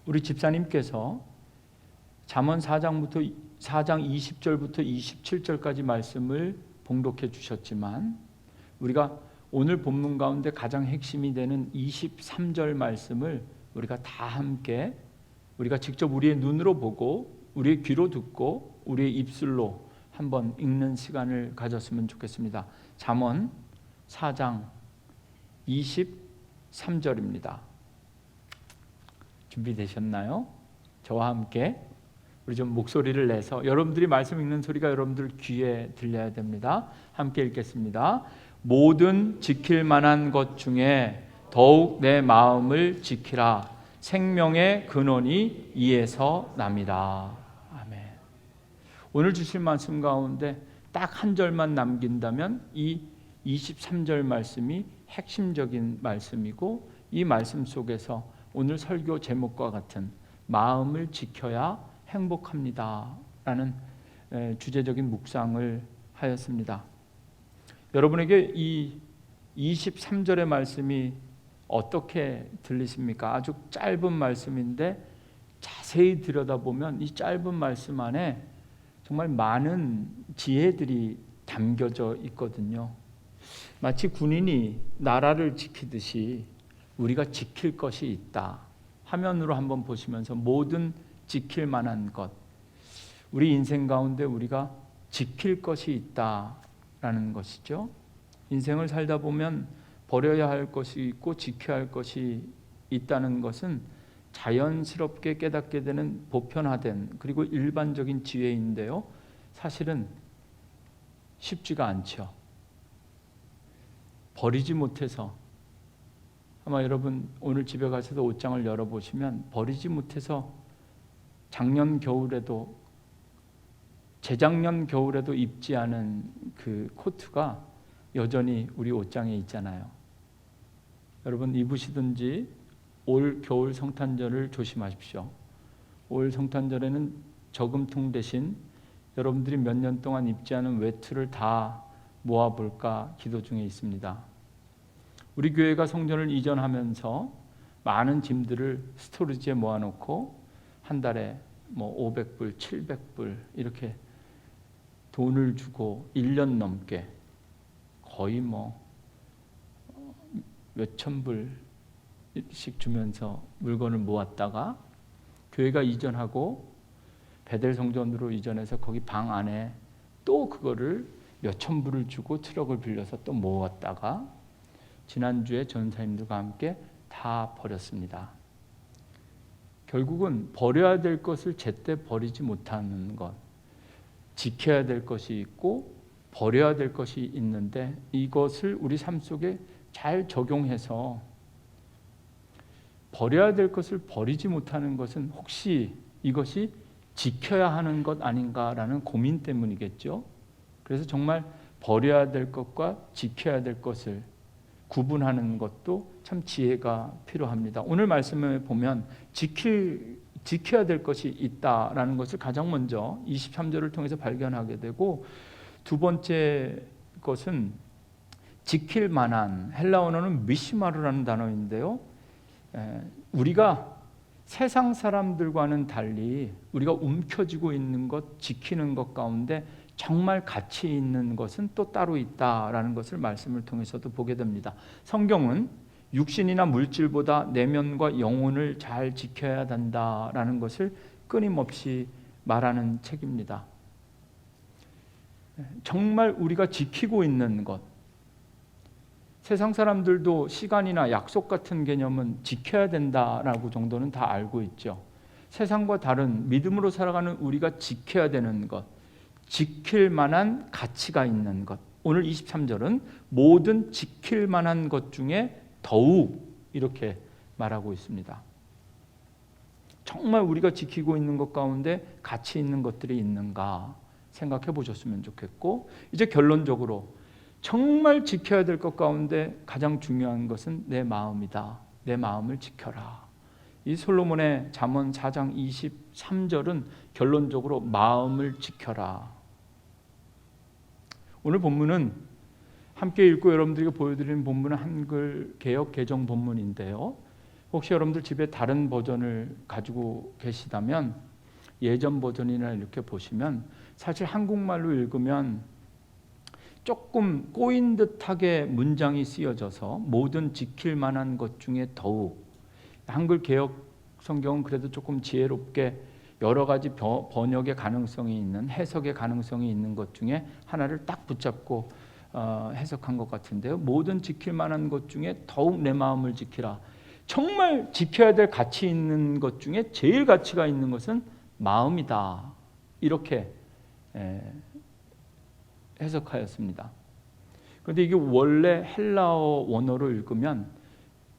우리 집사님께서 잠언 4장 20절부터 27절까지 말씀을 봉독해 주셨지만 우리가 오늘 본문 가운데 가장 핵심이 되는 23절 말씀을 우리가 다 함께 우리가 직접 우리의 눈으로 보고 우리의 귀로 듣고 우리의 입술로 한번 읽는 시간을 가졌으면 좋겠습니다. 잠언 4장 23절입니다. 준비되셨나요? 저와 함께 우리 좀 목소리를 내서 여러분들이 말씀 읽는 소리가 여러분들 귀에 들려야 됩니다. 함께 읽겠습니다. 모든 지킬 만한 것 중에 더욱 내 마음을 지키라. 생명의 근원이 이에서 납니다. 아멘. 오늘 주실 말씀 가운데 딱 한 절만 남긴다면 이 23절 말씀이 핵심적인 말씀이고 이 말씀 속에서 오늘 설교 제목과 같은 마음을 지켜야 행복합니다 라는 주제적인 묵상을 하였습니다. 여러분에게 이 23절의 말씀이 어떻게 들리십니까? 아주 짧은 말씀인데 자세히 들여다보면 이 짧은 말씀 안에 정말 많은 지혜들이 담겨져 있거든요. 마치 군인이 나라를 지키듯이 우리가 지킬 것이 있다. 화면으로 한번 보시면서 모든 지킬 만한 것, 우리 인생 가운데 우리가 지킬 것이 있다라는 것이죠. 인생을 살다 보면 버려야 할 것이 있고 지켜야 할 것이 있다는 것은 자연스럽게 깨닫게 되는 보편화된 그리고 일반적인 지혜인데요. 사실은 쉽지가 않죠. 버리지 못해서 아마 여러분 오늘 집에 가셔서 옷장을 열어보시면 버리지 못해서 작년 겨울에도 재작년 겨울에도 입지 않은 그 코트가 여전히 우리 옷장에 있잖아요. 여러분 입으시든지 올 겨울 성탄절을 조심하십시오. 올 성탄절에는 저금통 대신 여러분들이 몇 년 동안 입지 않은 외투를 다 모아볼까 기도 중에 있습니다. 우리 교회가 성전을 이전하면서 많은 짐들을 스토리지에 모아놓고 한 달에 500불, 700불 이렇게 돈을 주고 1년 넘게 거의 몇천 불씩 주면서 물건을 모았다가 교회가 이전하고 베델 성전으로 이전해서 거기 방 안에 또 그거를 몇천 불을 주고 트럭을 빌려서 또 모았다가 지난주에 전사님들과 함께 다 버렸습니다. 결국은 버려야 될 것을 제때 버리지 못하는 것, 지켜야 될 것이 있고 버려야 될 것이 있는데 이것을 우리 삶 속에 잘 적용해서 버려야 될 것을 버리지 못하는 것은 혹시 이것이 지켜야 하는 것 아닌가라는 고민 때문이겠죠. 그래서 정말 버려야 될 것과 지켜야 될 것을 구분하는 것도 참 지혜가 필요합니다. 오늘 말씀을 보면 지켜야 될 것이 있다라는 것을 가장 먼저 23절을 통해서 발견하게 되고, 두 번째 것은 지킬 만한, 헬라어로는 미시마르라는 단어인데요. 우리가 세상 사람들과는 달리 우리가 움켜쥐고 있는 것, 지키는 것 가운데 정말 가치 있는 것은 또 따로 있다라는 것을 말씀을 통해서도 보게 됩니다. 성경은 육신이나 물질보다 내면과 영혼을 잘 지켜야 한다라는 것을 끊임없이 말하는 책입니다. 정말 우리가 지키고 있는 것, 세상 사람들도 시간이나 약속 같은 개념은 지켜야 된다라고 정도는 다 알고 있죠. 세상과 다른 믿음으로 살아가는 우리가 지켜야 되는 것, 지킬 만한 가치가 있는 것. 오늘 23절은 모든 지킬 만한 것 중에 더욱 이렇게 말하고 있습니다. 정말 우리가 지키고 있는 것 가운데 가치 있는 것들이 있는가 생각해 보셨으면 좋겠고, 이제 결론적으로 정말 지켜야 될 것 가운데 가장 중요한 것은 내 마음이다. 내 마음을 지켜라. 이 솔로몬의 잠언 4장 23절은 결론적으로 마음을 지켜라. 오늘 본문은 함께 읽고 여러분들에게 보여드리는 본문은 한글 개역 개정 본문인데요. 혹시 여러분들 집에 다른 버전을 가지고 계시다면 예전 버전이나 이렇게 보시면 사실 한국말로 읽으면 조금 꼬인 듯하게 문장이 쓰여져서 모든 지킬 만한 것 중에 더욱, 한글 개역 성경은 그래도 조금 지혜롭게 여러 가지 번역의 가능성이 있는, 해석의 가능성이 있는 것 중에 하나를 딱 붙잡고 해석한 것 같은데요. 모든 지킬 만한 것 중에 더욱 내 마음을 지키라. 정말 지켜야 될 가치 있는 것 중에 제일 가치가 있는 것은 마음이다. 이렇게 해석하였습니다. 그런데 이게 원래 헬라어 원어로 읽으면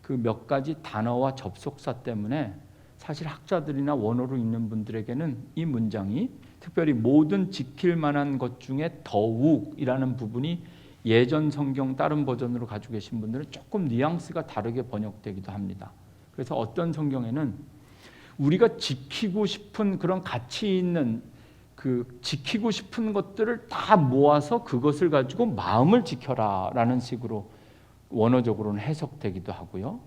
그 몇 가지 단어와 접속사 때문에 사실 학자들이나 원어로 읽는 분들에게는 이 문장이 특별히 모든 지킬 만한 것 중에 더욱이라는 부분이 예전 성경 다른 버전으로 가지고 계신 분들은 조금 뉘앙스가 다르게 번역되기도 합니다. 그래서 어떤 성경에는 우리가 지키고 싶은 그런 가치 있는 그 지키고 싶은 것들을 다 모아서 그것을 가지고 마음을 지켜라라는 식으로 원어적으로는 해석되기도 하고요.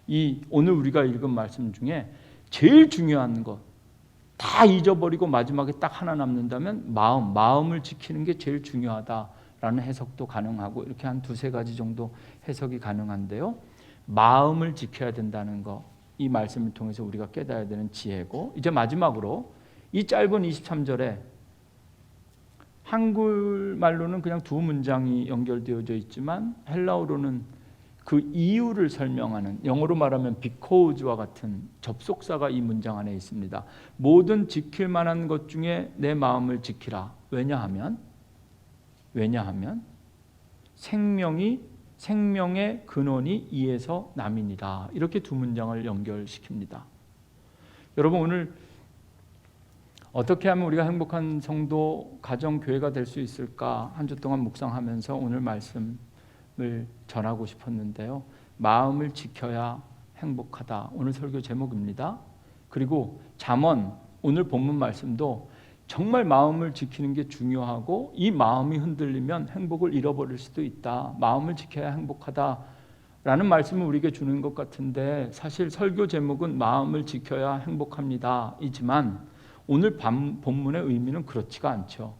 이 오늘 우리가 읽은 말씀 중에 제일 중요한 것 다 잊어버리고 마지막에 딱 하나 남는다면 마음을 지키는 게 제일 중요하다라는 해석도 가능하고 이렇게 한 두세 가지 정도 해석이 가능한데요. 마음을 지켜야 된다는 거, 이 말씀을 통해서 우리가 깨달아야 되는 지혜고, 이제 마지막으로 이 짧은 23절에 한글말로는 그냥 두 문장이 연결되어져 있지만 헬라어로는 그 이유를 설명하는, 영어로 말하면 because와 같은 접속사가 이 문장 안에 있습니다. 모든 지킬 만한 것 중에 내 마음을 지키라. 왜냐하면 생명의 근원이 이에서 남이니라. 이렇게 두 문장을 연결시킵니다. 여러분, 오늘 어떻게 하면 우리가 행복한 성도, 가정, 교회가 될 수 있을까? 한 주 동안 묵상하면서 오늘 말씀을 전하고 싶었는데요. 마음을 지켜야 행복하다. 오늘 설교 제목입니다. 그리고 잠언, 오늘 본문 말씀도 정말 마음을 지키는 게 중요하고 이 마음이 흔들리면 행복을 잃어버릴 수도 있다. 마음을 지켜야 행복하다라는 말씀을 우리에게 주는 것 같은데, 사실 설교 제목은 마음을 지켜야 행복합니다. 이지만 오늘 본문의 의미는 그렇지가 않죠.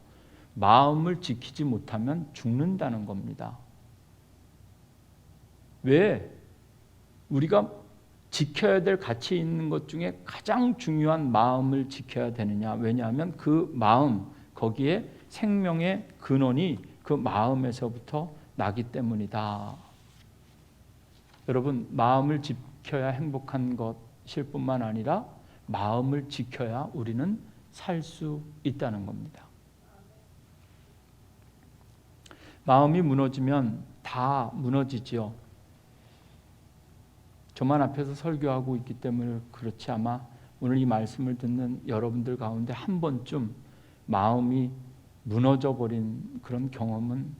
마음을 지키지 못하면 죽는다는 겁니다. 왜? 우리가 지켜야 될 가치 있는 것 중에 가장 중요한 마음을 지켜야 되느냐? 왜냐하면 그 마음, 거기에 생명의 근원이 그 마음에서부터 나기 때문이다. 여러분, 마음을 지켜야 행복한 것일 뿐만 아니라 마음을 지켜야 우리는 살 수 있다는 겁니다. 마음이 무너지면 다 무너지지요. 저만 앞에서 설교하고 있기 때문에 그렇지, 아마 오늘 이 말씀을 듣는 여러분들 가운데 한 번쯤 마음이 무너져 버린 그런 경험은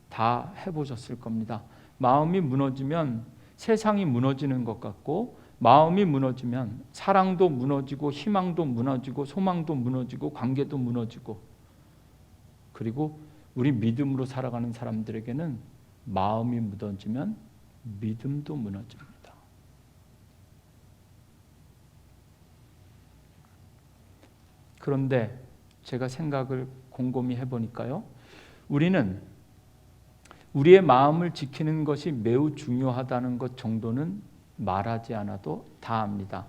다 해보셨을 겁니다. 마음이 무너지면 세상이 무너지는 것 같고, 마음이 무너지면 사랑도 무너지고 희망도 무너지고 소망도 무너지고 관계도 무너지고, 그리고 우리 믿음으로 살아가는 사람들에게는 마음이 무너지면 믿음도 무너집니다. 그런데 제가 생각을 곰곰이 해보니까요, 우리는 우리의 마음을 지키는 것이 매우 중요하다는 것 정도는 말하지 않아도 다 압니다.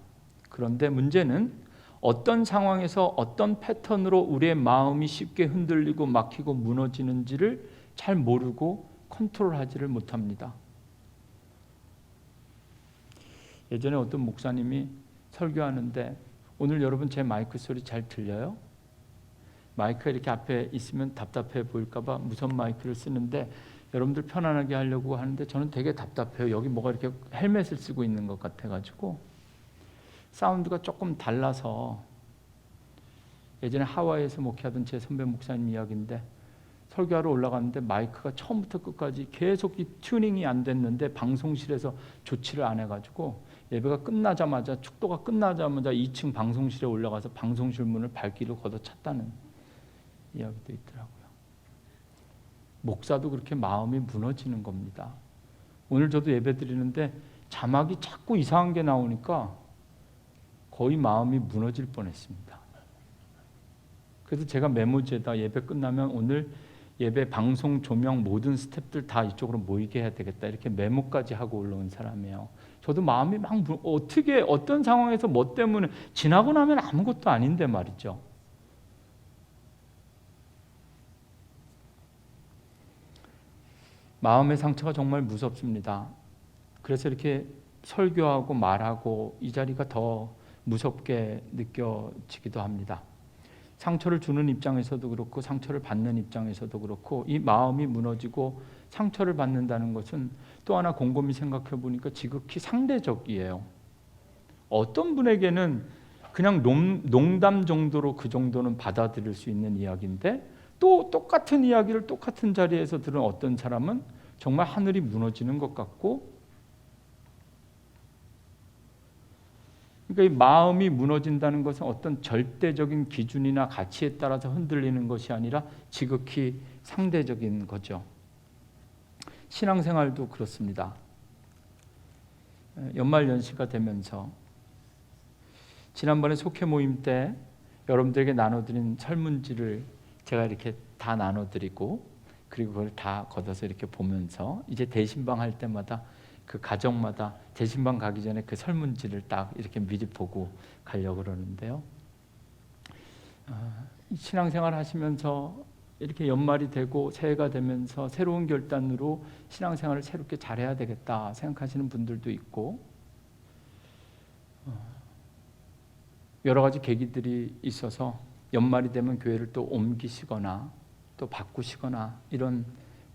그런데 문제는 어떤 상황에서 어떤 패턴으로 우리의 마음이 쉽게 흔들리고 막히고 무너지는지를 잘 모르고 컨트롤하지를 못합니다. 예전에 어떤 목사님이 설교하는데, 오늘 여러분 제 마이크 소리 잘 들려요? 마이크가 이렇게 앞에 있으면 답답해 보일까 봐 무선 마이크를 쓰는데 여러분들 편안하게 하려고 하는데 저는 되게 답답해요. 여기 뭐가 이렇게 헬멧을 쓰고 있는 것 같아가지고 사운드가 조금 달라서. 예전에 하와이에서 목회하던 제 선배 목사님 이야기인데, 설교하러 올라갔는데 마이크가 처음부터 끝까지 계속 이 튜닝이 안 됐는데 방송실에서 조치를 안 해가지고 예배가 끝나자마자, 축도가 끝나자마자 2층 방송실에 올라가서 방송실 문을 발길로 걷어찼다는 이야기도 있더라고요. 목사도 그렇게 마음이 무너지는 겁니다. 오늘 저도 예배 드리는데 자막이 자꾸 이상한 게 나오니까 거의 마음이 무너질 뻔했습니다. 그래서 제가 메모지에다 예배 끝나면 오늘 예배 방송 조명 모든 스태프들 다 이쪽으로 모이게 해야 되겠다 이렇게 메모까지 하고 올라온 사람이에요. 저도 마음이 막 어떻게 어떤 상황에서 뭐 때문에 지나고 나면 아무것도 아닌데 말이죠. 마음의 상처가 정말 무섭습니다. 그래서 이렇게 설교하고 말하고 이 자리가 더 무섭게 느껴지기도 합니다. 상처를 주는 입장에서도 그렇고 상처를 받는 입장에서도 그렇고 이 마음이 무너지고 상처를 받는다는 것은 또 하나 곰곰이 생각해 보니까 지극히 상대적이에요. 어떤 분에게는 그냥 농담 정도로 그 정도는 받아들일 수 있는 이야기인데 또 똑같은 이야기를 똑같은 자리에서 들은 어떤 사람은 정말 하늘이 무너지는 것 같고, 그러니까 이 마음이 무너진다는 것은 어떤 절대적인 기준이나 가치에 따라서 흔들리는 것이 아니라 지극히 상대적인 거죠. 신앙생활도 그렇습니다. 연말연시가 되면서 지난번에 속회 모임 때 여러분들에게 나눠드린 설문지를 제가 이렇게 다 나눠드리고 그리고 그걸 다 걷어서 이렇게 보면서 이제 대신방 할 때마다 그 가정마다 대신방 가기 전에 그 설문지를 딱 이렇게 미리 보고 가려고 그러는데요. 신앙생활 하시면서 이렇게 연말이 되고 새해가 되면서 새로운 결단으로 신앙생활을 새롭게 잘해야 되겠다 생각하시는 분들도 있고, 여러 가지 계기들이 있어서 연말이 되면 교회를 또 옮기시거나 또 바꾸시거나 이런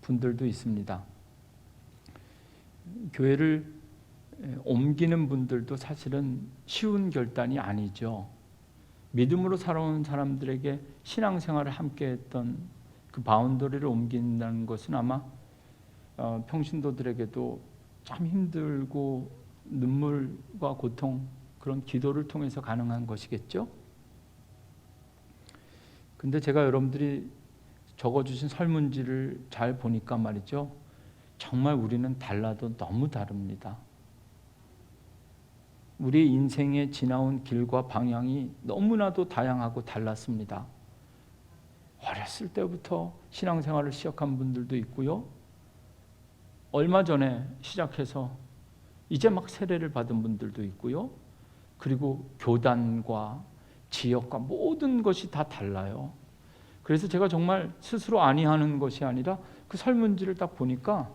분들도 있습니다. 교회를 옮기는 분들도 사실은 쉬운 결단이 아니죠. 믿음으로 살아온 사람들에게 신앙생활을 함께 했던 그 바운더리를 옮긴다는 것은 아마 평신도들에게도 참 힘들고 눈물과 고통, 그런 기도를 통해서 가능한 것이겠죠. 근데 제가 여러분들이 적어주신 설문지를 잘 보니까 말이죠, 정말 우리는 달라도 너무 다릅니다. 우리 인생에 지나온 길과 방향이 너무나도 다양하고 달랐습니다. 어렸을 때부터 신앙생활을 시작한 분들도 있고요, 얼마 전에 시작해서 이제 막 세례를 받은 분들도 있고요, 그리고 교단과 지역과 모든 것이 다 달라요. 그래서 제가 정말 스스로 아니하는 것이 아니라 그 설문지를 딱 보니까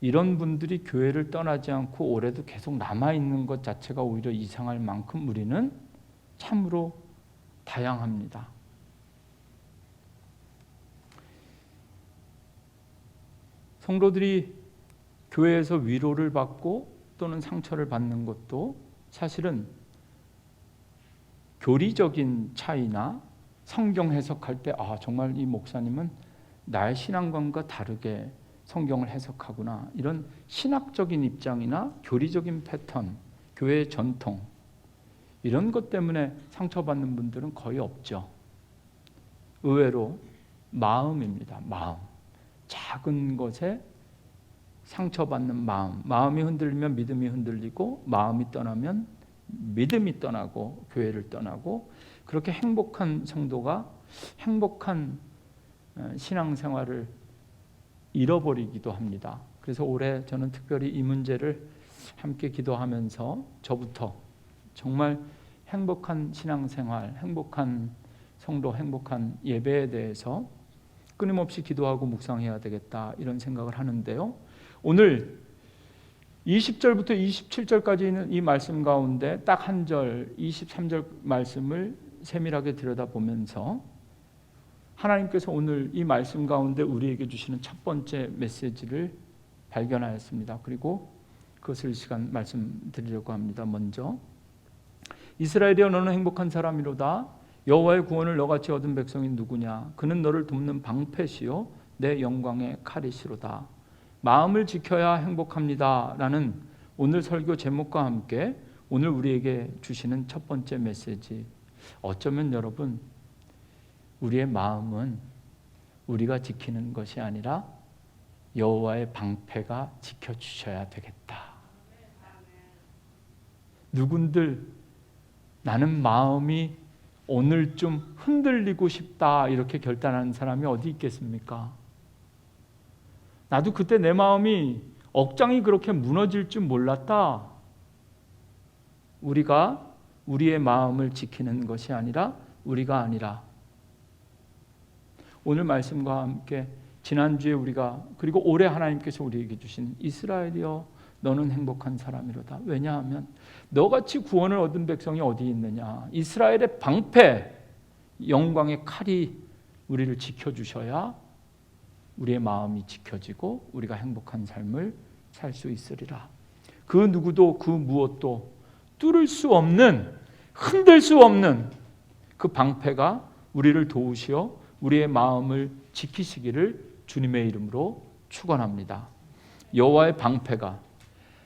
이런 분들이 교회를 떠나지 않고 올해도 계속 남아있는 것 자체가 오히려 이상할 만큼 우리는 참으로 다양합니다. 성도들이 교회에서 위로를 받고 또는 상처를 받는 것도 사실은 교리적인 차이나 성경 해석할 때 정말 이 목사님은 나의 신앙관과 다르게 성경을 해석하구나, 이런 신학적인 입장이나 교리적인 패턴, 교회의 전통, 이런 것 때문에 상처받는 분들은 거의 없죠. 의외로 마음입니다. 마음. 작은 것에 상처받는 마음이 흔들리면 믿음이 흔들리고, 마음이 떠나면 믿음이 떠나고 교회를 떠나고, 그렇게 행복한 성도가 행복한 신앙생활을 잃어버리기도 합니다. 그래서 올해 저는 특별히 이 문제를 함께 기도하면서 저부터 정말 행복한 신앙생활, 행복한 성도, 행복한 예배에 대해서 끊임없이 기도하고 묵상해야 되겠다, 이런 생각을 하는데요. 오늘 20절부터 27절까지 있는 이 말씀 가운데 딱 한 절, 23절 말씀을 세밀하게 들여다보면서 하나님께서 오늘 이 말씀 가운데 우리에게 주시는 첫 번째 메시지를 발견하였습니다. 그리고 그것을 이 시간 말씀드리려고 합니다. 먼저, 이스라엘이여 너는 행복한 사람이로다. 여호와의 구원을 너같이 얻은 백성이 누구냐? 그는 너를 돕는 방패시요 내 영광의 칼이시로다. 마음을 지켜야 행복합니다 라는 오늘 설교 제목과 함께 오늘 우리에게 주시는 첫 번째 메시지, 어쩌면 여러분, 우리의 마음은 우리가 지키는 것이 아니라 여호와의 방패가 지켜주셔야 되겠다. 누군들 나는 마음이 오늘 좀 흔들리고 싶다 이렇게 결단하는 사람이 어디 있겠습니까? 나도 그때 내 마음이 억장이 그렇게 무너질 줄 몰랐다. 우리가 우리의 마음을 지키는 것이 아니라 우리가 아니라 오늘 말씀과 함께 지난주에 우리가 그리고 올해 하나님께서 우리에게 주신 이스라엘이여 너는 행복한 사람이로다. 왜냐하면 너같이 구원을 얻은 백성이 어디 있느냐. 이스라엘의 방패 영광의 칼이 우리를 지켜주셔야 우리의 마음이 지켜지고 우리가 행복한 삶을 살 수 있으리라. 그 누구도 그 무엇도 뚫을 수 없는 흔들 수 없는 그 방패가 우리를 도우시어 우리의 마음을 지키시기를 주님의 이름으로 축원합니다. 여호와의 방패가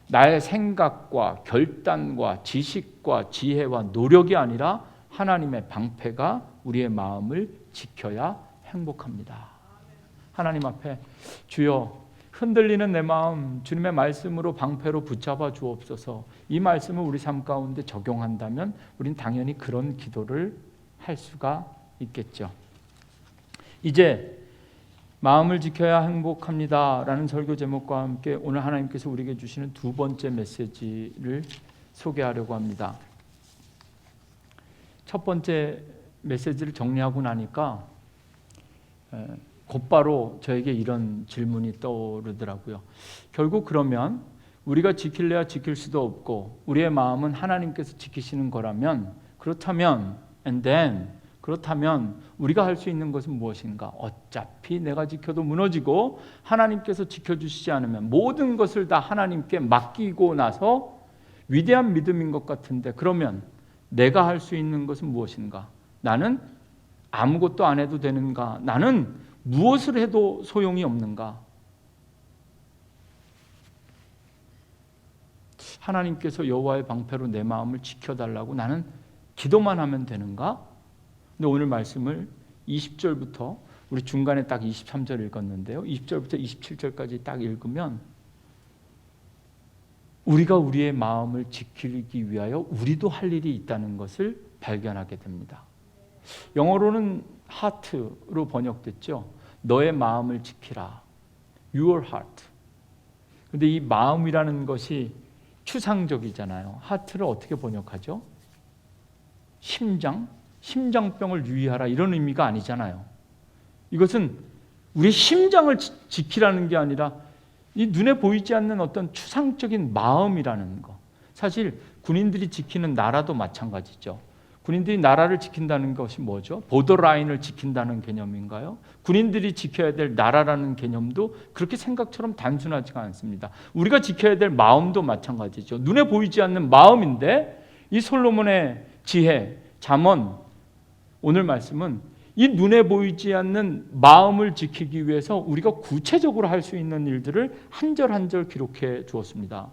나의 생각과 결단과 지식과 지혜와 노력이 아니라 하나님의 방패가 우리의 마음을 지켜야 행복합니다. 하나님 앞에 주여 흔들리는 내 마음 주님의 말씀으로 방패로 붙잡아 주옵소서. 이 말씀을 우리 삶 가운데 적용한다면 우린 당연히 그런 기도를 할 수가 있겠죠. 이제 마음을 지켜야 행복합니다 라는 설교 제목과 함께 오늘 하나님께서 우리에게 주시는 두 번째 메시지를 소개하려고 합니다. 첫 번째 메시지를 정리하고 나니까 곧바로 저에게 이런 질문이 떠오르더라고요. 결국 그러면 우리가 지킬래야 지킬 수도 없고 우리의 마음은 하나님께서 지키시는 거라면 그렇다면 우리가 할 수 있는 것은 무엇인가? 어차피 내가 지켜도 무너지고 하나님께서 지켜주시지 않으면 모든 것을 다 하나님께 맡기고 나서 위대한 믿음인 것 같은데 그러면 내가 할 수 있는 것은 무엇인가? 나는 아무것도 안 해도 되는가? 나는 무엇을 해도 소용이 없는가? 하나님께서 여호와의 방패로 내 마음을 지켜달라고 나는 기도만 하면 되는가? 근데 오늘 말씀을 20절부터 우리 중간에 딱 23절 읽었는데요. 20절부터 27절까지 딱 읽으면 우리가 우리의 마음을 지키기 위하여 우리도 할 일이 있다는 것을 발견하게 됩니다. 영어로는 heart로 번역됐죠. 너의 마음을 지키라. Your heart. 근데 이 마음이라는 것이 추상적이잖아요. heart를 어떻게 번역하죠? 심장병을 유의하라 이런 의미가 아니잖아요. 이것은 우리 심장을 지키라는 게 아니라 이 눈에 보이지 않는 어떤 추상적인 마음이라는 거. 사실 군인들이 지키는 나라도 마찬가지죠. 군인들이 나라를 지킨다는 것이 뭐죠? 보더라인을 지킨다는 개념인가요? 군인들이 지켜야 될 나라라는 개념도 그렇게 생각처럼 단순하지가 않습니다. 우리가 지켜야 될 마음도 마찬가지죠. 눈에 보이지 않는 마음인데 이 솔로몬의 지혜, 잠언 오늘 말씀은 이 눈에 보이지 않는 마음을 지키기 위해서 우리가 구체적으로 할 수 있는 일들을 한 절 한 절 기록해 주었습니다.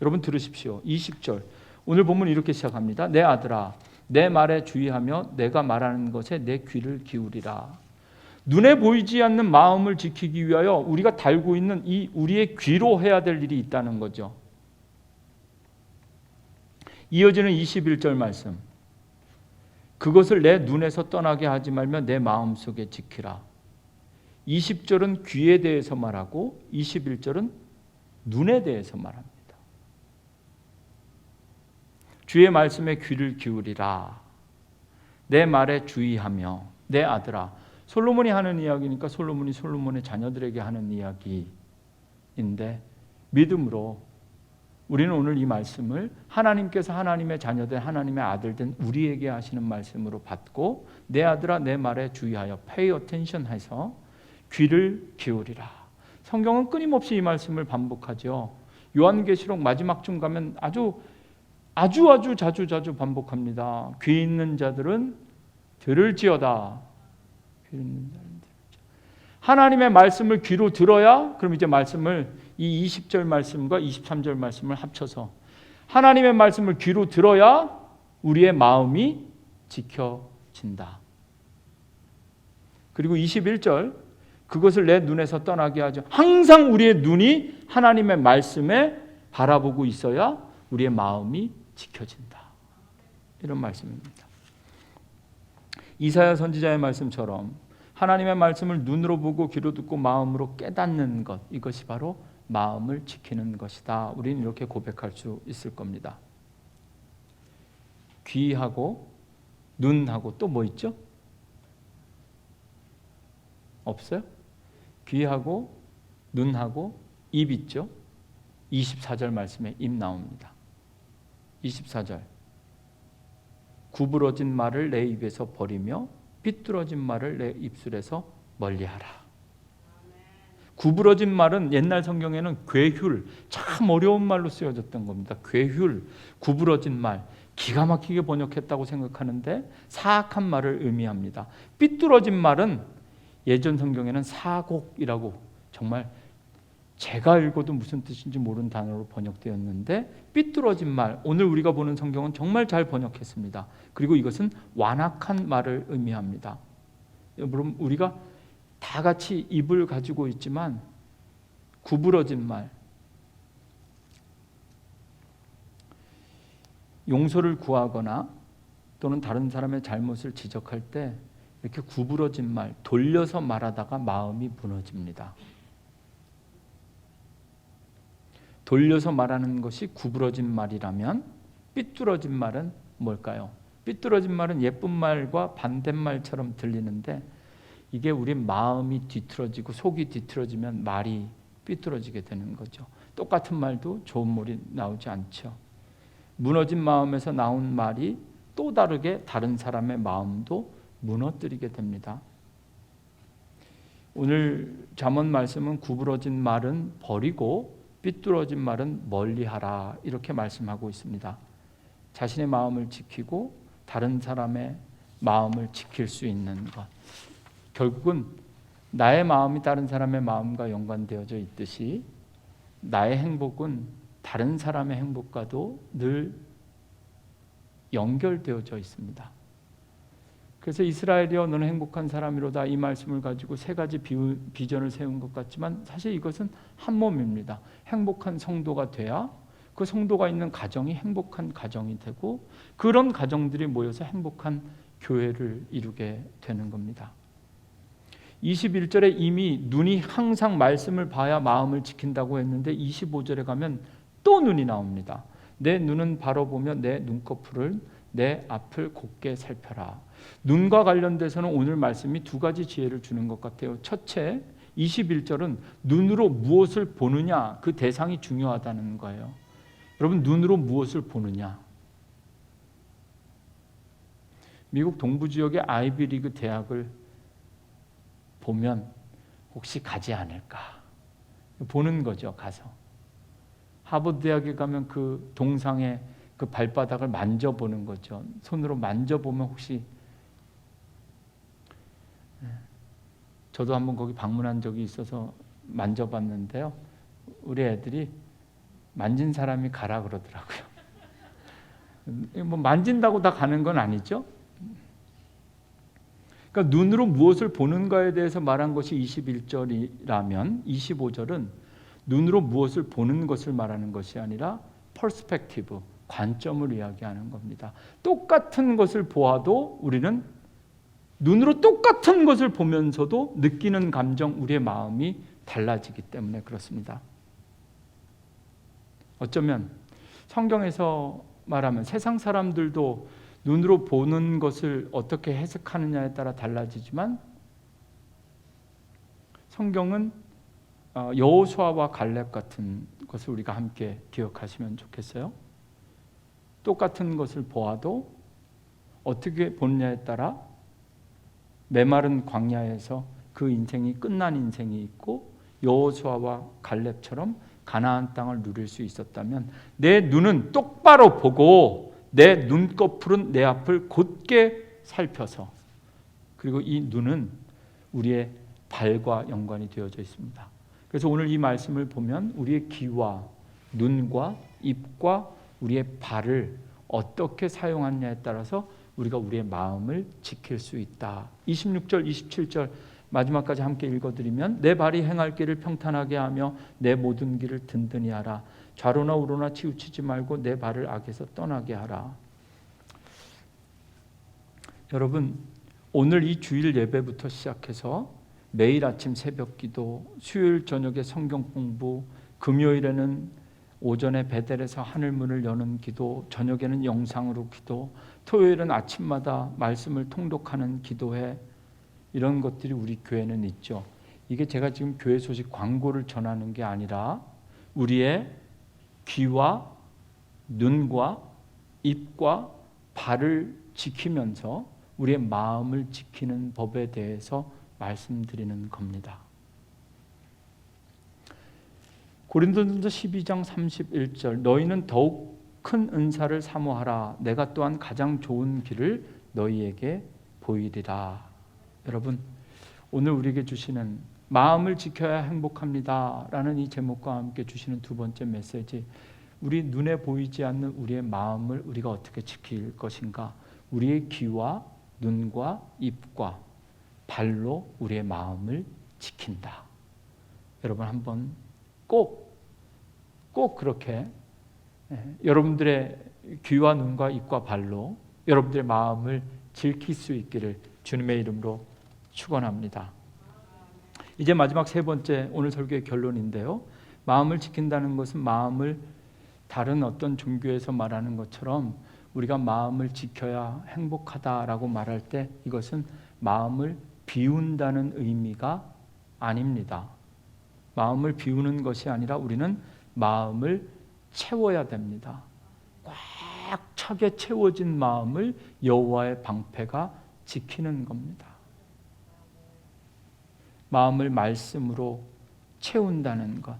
여러분 들으십시오. 20절 오늘 본문 이렇게 시작합니다. 내 아들아 내 말에 주의하며 내가 말하는 것에 내 귀를 기울이라. 눈에 보이지 않는 마음을 지키기 위하여 우리가 달고 있는 이 우리의 귀로 해야 될 일이 있다는 거죠. 이어지는 21절 말씀. 그것을 내 눈에서 떠나게 하지 말며 내 마음속에 지키라. 20절은 귀에 대해서 말하고 21절은 눈에 대해서 말합니다. 주의 말씀에 귀를 기울이라. 내 말에 주의하며 내 아들아. 솔로몬이 하는 이야기니까 솔로몬이 솔로몬의 자녀들에게 하는 이야기인데 믿음으로 우리는 오늘 이 말씀을 하나님께서 하나님의 자녀들 하나님의 아들된 우리에게 하시는 말씀으로 받고 내 아들아 내 말에 주의하여 pay attention 해서 귀를 기울이라. 성경은 끊임없이 이 말씀을 반복하죠. 요한계시록 마지막쯤 가면 아주 자주 반복합니다. 귀 있는 자들은 들을지어다. 귀 있는 자들은 들을지어다. 하나님의 말씀을 귀로 들어야 그럼 이제 말씀을 이 20절 말씀과 23절 말씀을 합쳐서 하나님의 말씀을 귀로 들어야 우리의 마음이 지켜진다. 그리고 21절 그것을 내 눈에서 떠나게 하죠. 항상 우리의 눈이 하나님의 말씀에 바라보고 있어야 우리의 마음이 지켜진다. 이런 말씀입니다. 이사야 선지자의 말씀처럼 하나님의 말씀을 눈으로 보고 귀로 듣고 마음으로 깨닫는 것, 이것이 바로 마음을 지키는 것이다. 우리는 이렇게 고백할 수 있을 겁니다. 귀하고 눈하고 또 뭐 있죠? 없어요? 귀하고 눈하고 입 있죠? 24절 말씀에 입 나옵니다. 24절. 구부러진 말을 내 입에서 버리며 삐뚤어진 말을 내 입술에서 멀리하라. 구부러진 말은 옛날 성경에는 괴휼, 참 어려운 말로 쓰여졌던 겁니다. 괴휼, 구부러진 말, 기가 막히게 번역했다고 생각하는데 사악한 말을 의미합니다. 삐뚤어진 말은 예전 성경에는 사곡이라고, 정말 제가 읽어도 무슨 뜻인지 모르는 단어로 번역되었는데, 삐뚤어진 말, 오늘 우리가 보는 성경은 정말 잘 번역했습니다. 그리고 이것은 완악한 말을 의미합니다. 여러분, 우리가 다 같이 입을 가지고 있지만 구부러진 말, 용서를 구하거나 또는 다른 사람의 잘못을 지적할 때 이렇게 구부러진 말, 돌려서 말하다가 마음이 무너집니다. 돌려서 말하는 것이 구부러진 말이라면 삐뚤어진 말은 뭘까요? 삐뚤어진 말은 예쁜 말과 반대말처럼 들리는데, 이게 우리 마음이 뒤틀어지고 속이 뒤틀어지면 말이 삐뚤어지게 되는 거죠. 똑같은 말도 좋은 말이 나오지 않죠. 무너진 마음에서 나온 말이 또 다르게 다른 사람의 마음도 무너뜨리게 됩니다. 오늘 잠언 말씀은 구부러진 말은 버리고 삐뚤어진 말은 멀리하라, 이렇게 말씀하고 있습니다. 자신의 마음을 지키고 다른 사람의 마음을 지킬 수 있는 것, 결국은 나의 마음이 다른 사람의 마음과 연관되어져 있듯이 나의 행복은 다른 사람의 행복과도 늘 연결되어져 있습니다. 그래서 이스라엘이여 너는 행복한 사람이로다, 이 말씀을 가지고 세 가지 비전을 세운 것 같지만 사실 이것은 한 몸입니다. 행복한 성도가 돼야 그 성도가 있는 가정이 행복한 가정이 되고, 그런 가정들이 모여서 행복한 교회를 이루게 되는 겁니다. 21절에 이미 눈이 항상 말씀을 봐야 마음을 지킨다고 했는데 25절에 가면 또 눈이 나옵니다. 내 눈은 바로 보며 내 눈꺼풀을 내 앞을 곧게 살펴라. 눈과 관련돼서는 오늘 말씀이 두 가지 지혜를 주는 것 같아요. 첫째, 21절은 눈으로 무엇을 보느냐, 그 대상이 중요하다는 거예요. 여러분, 눈으로 무엇을 보느냐? 미국 동부 지역의 아이비리그 대학을 보면 혹시 가지 않을까 보는 거죠. 가서 하버드 대학에 가면 그 동상의 그 발바닥을 만져보는 거죠. 손으로 만져보면 혹시, 저도 한번 거기 방문한 적이 있어서 만져봤는데요, 우리 애들이 만진 사람이 가라 그러더라고요. 뭐 만진다고 다 가는 건 아니죠. 그러니까 눈으로 무엇을 보는가에 대해서 말한 것이 21절이라면 25절은 눈으로 무엇을 보는 것을 말하는 것이 아니라 퍼스펙티브, 관점을 이야기하는 겁니다. 똑같은 것을 보아도 우리는 눈으로 똑같은 것을 보면서도 느끼는 감정, 우리의 마음이 달라지기 때문에 그렇습니다. 어쩌면 성경에서 말하면 세상 사람들도 눈으로 보는 것을 어떻게 해석하느냐에 따라 달라지지만, 성경은 여호수아와 갈렙 같은 것을 우리가 함께 기억하시면 좋겠어요. 똑같은 것을 보아도 어떻게 보느냐에 따라 메마른 광야에서 그 인생이 끝난 인생이 있고, 여호수아와 갈렙처럼 가나안 땅을 누릴 수 있었다면, 내 눈은 똑바로 보고 내 눈꺼풀은 내 앞을 곧게 살펴서, 그리고 이 눈은 우리의 발과 연관이 되어져 있습니다. 그래서 오늘 이 말씀을 보면 우리의 귀와 눈과 입과 우리의 발을 어떻게 사용하느냐에 따라서 우리가 우리의 마음을 지킬 수 있다. 26절, 27절 마지막까지 함께 읽어드리면 내 발이 행할 길을 평탄하게 하며 내 모든 길을 든든히 하라. 좌로나 우로나 치우치지 말고 내 발을 악에서 떠나게 하라. 여러분, 오늘 이 주일 예배부터 시작해서 매일 아침 새벽 기도, 수요일 저녁에 성경 공부, 금요일에는 오전에 베델에서 하늘문을 여는 기도, 저녁에는 영상으로 기도, 토요일은 아침마다 말씀을 통독하는 기도회, 이런 것들이 우리 교회는 있죠. 이게 제가 지금 교회 소식 광고를 전하는 게 아니라 우리의 귀와 눈과 입과 발을 지키면서 우리의 마음을 지키는 법에 대해서 말씀드리는 겁니다. 고린도전서 12장 31절 너희는 더욱 큰 은사를 사모하라. 내가 또한 가장 좋은 길을 너희에게 보이리라. 여러분, 오늘 우리에게 주시는 마음을 지켜야 행복합니다 라는 이 제목과 함께 주시는 두 번째 메시지, 우리 눈에 보이지 않는 우리의 마음을 우리가 어떻게 지킬 것인가. 우리의 귀와 눈과 입과 발로 우리의 마음을 지킨다. 여러분, 한번 꼭 그렇게 여러분들의 귀와 눈과 입과 발로 여러분들의 마음을 지킬 수 있기를 주님의 이름으로 축원합니다. 이제 마지막 세 번째 오늘 설교의 결론인데요. 마음을 지킨다는 것은 마음을 다른 어떤 종교에서 말하는 것처럼 우리가 마음을 지켜야 행복하다라고 말할 때 이것은 마음을 비운다는 의미가 아닙니다. 마음을 비우는 것이 아니라 우리는 마음을 채워야 됩니다. 꽉 차게 채워진 마음을 여호와의 방패가 지키는 겁니다. 마음을 말씀으로 채운다는 것.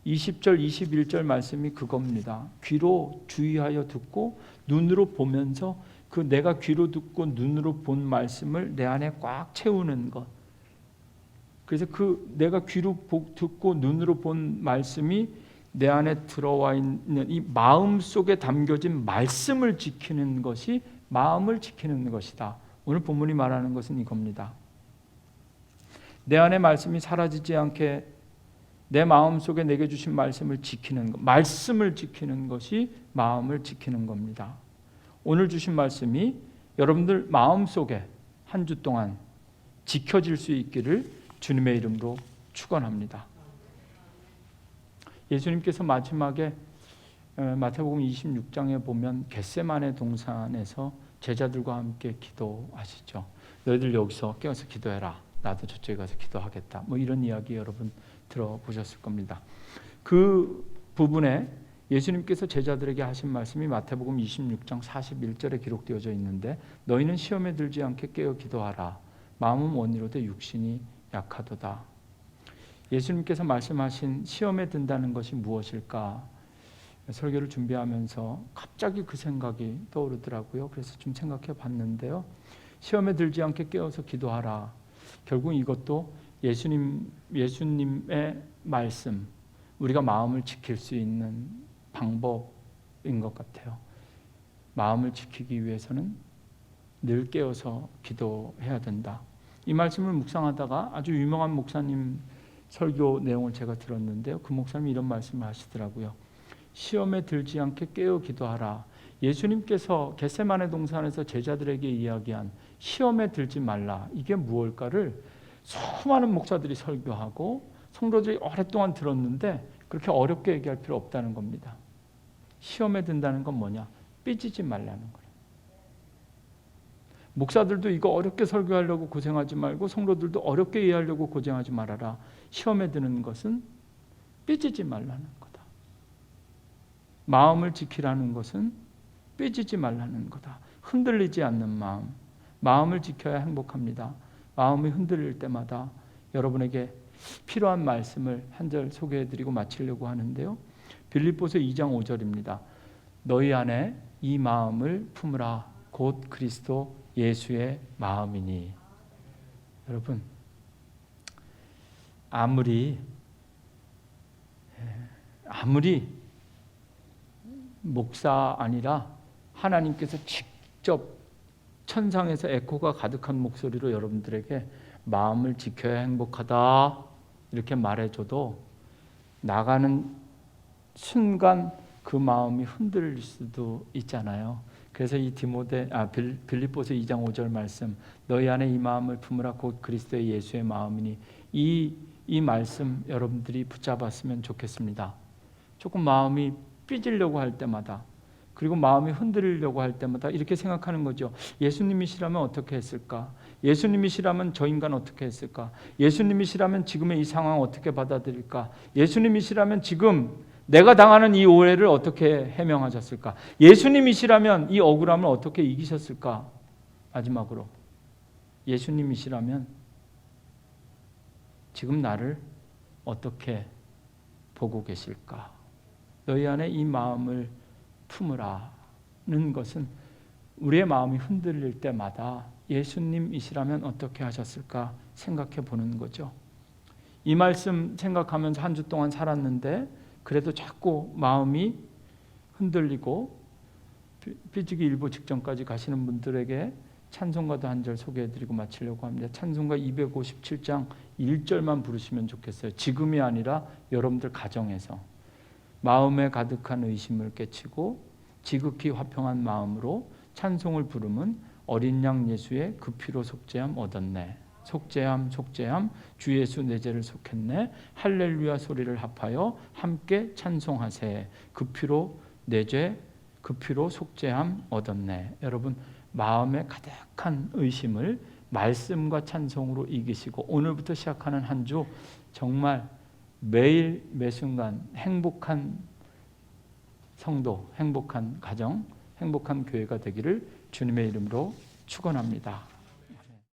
20절, 21절 말씀이 그겁니다. 귀로 주의하여 듣고 눈으로 보면서 그 내가 귀로 듣고 눈으로 본 말씀을 내 안에 꽉 채우는 것. 그래서 그 내가 귀로 듣고 눈으로 본 말씀이 내 안에 들어와 있는 이 마음 속에 담겨진 말씀을 지키는 것이 마음을 지키는 것이다. 오늘 본문이 말하는 것은 이겁니다. 내 안에 말씀이 사라지지 않게 내 마음 속에 내게 주신 말씀을 지키는 것, 말씀을 지키는 것이 마음을 지키는 겁니다. 오늘 주신 말씀이 여러분들 마음 속에 한 주 동안 지켜질 수 있기를 주님의 이름으로 축원합니다. 예수님께서 마지막에 마태복음 26장에 보면 겟세마네 동산에서 제자들과 함께 기도하시죠. 너희들 여기서 깨어서 기도해라. 나도 저쪽에 가서 기도하겠다. 뭐 이런 이야기 여러분 들어보셨을 겁니다. 그 부분에 예수님께서 제자들에게 하신 말씀이 마태복음 26장 41절에 기록되어져 있는데 너희는 시험에 들지 않게 깨어 기도하라. 마음은 원이로되 육신이 약하도다. 예수님께서 말씀하신 시험에 든다는 것이 무엇일까? 설교를 준비하면서 갑자기 그 생각이 떠오르더라고요. 그래서 좀 생각해 봤는데요. 시험에 들지 않게 깨어서 기도하라. 결국 이것도 예수님의 말씀, 우리가 마음을 지킬 수 있는 방법인 것 같아요. 마음을 지키기 위해서는 늘 깨어서 기도해야 된다. 이 말씀을 묵상하다가 아주 유명한 목사님 설교 내용을 제가 들었는데요. 그 목사님이 이런 말씀을 하시더라고요. 시험에 들지 않게 깨어 기도하라. 예수님께서 겟세마네 동산에서 제자들에게 이야기한 시험에 들지 말라. 이게 무엇일까를 수많은 목사들이 설교하고 성도들이 오랫동안 들었는데 그렇게 어렵게 얘기할 필요 없다는 겁니다. 시험에 든다는 건 뭐냐? 삐지지 말라는 거예요. 목사들도 이거 어렵게 설교하려고 고생하지 말고 성도들도 어렵게 이해하려고 고생하지 말아라. 시험에 드는 것은 삐지지 말라는 거다. 마음을 지키라는 것은 삐지지 말라는 거다. 흔들리지 않는 마음. 마음을 지켜야 행복합니다. 마음이 흔들릴 때마다 여러분에게 필요한 말씀을 한 절 소개해드리고 마치려고 하는데요. 빌립보서 2장 5절입니다. 너희 안에 이 마음을 품으라. 곧 그리스도 예수의 마음이니. 여러분, 아무리 목사 아니라 하나님께서 직접 천상에서 에코가 가득한 목소리로 여러분들에게 마음을 지켜야 행복하다 이렇게 말해줘도 나가는 순간 그 마음이 흔들릴 수도 있잖아요. 그래서 이 빌립보서 2장 5절 말씀, 너희 안에 이 마음을 품으라 곧 그리스도의 예수의 마음이니, 이 말씀 여러분들이 붙잡았으면 좋겠습니다. 조금 마음이 삐지려고 할 때마다, 그리고 마음이 흔들리려고 할 때마다 이렇게 생각하는 거죠. 예수님이시라면 어떻게 했을까? 예수님이시라면 저 인간 어떻게 했을까? 예수님이시라면 지금의 이 상황 어떻게 받아들일까? 예수님이시라면 지금 내가 당하는 이 오해를 어떻게 해명하셨을까? 예수님이시라면 이 억울함을 어떻게 이기셨을까? 마지막으로, 예수님이시라면 지금 나를 어떻게 보고 계실까? 너희 안에 이 마음을 품으라는 것은 우리의 마음이 흔들릴 때마다 예수님이시라면 어떻게 하셨을까 생각해 보는 거죠. 이 말씀 생각하면서 한 주 동안 살았는데 그래도 자꾸 마음이 흔들리고 삐지기 일보 직전까지 가시는 분들에게 찬송가도 한 절 소개해드리고 마치려고 합니다. 찬송가 257장 1절만 부르시면 좋겠어요. 지금이 아니라 여러분들 가정에서 마음에 가득한 의심을 깨치고 지극히 화평한 마음으로 찬송을 부르면 어린 양 예수의 그 피로 속죄함 얻었네. 속죄함 속죄함 주 예수 내 죄를 속했네. 할렐루야 소리를 합하여 함께 찬송하세. 그 피로 내 죄 그 피로 속죄함 얻었네. 여러분 마음에 가득한 의심을 말씀과 찬송으로 이기시고 오늘부터 시작하는 한 주 정말 매일 매순간 행복한 성도, 행복한 가정, 행복한 교회가 되기를 주님의 이름으로 축원합니다.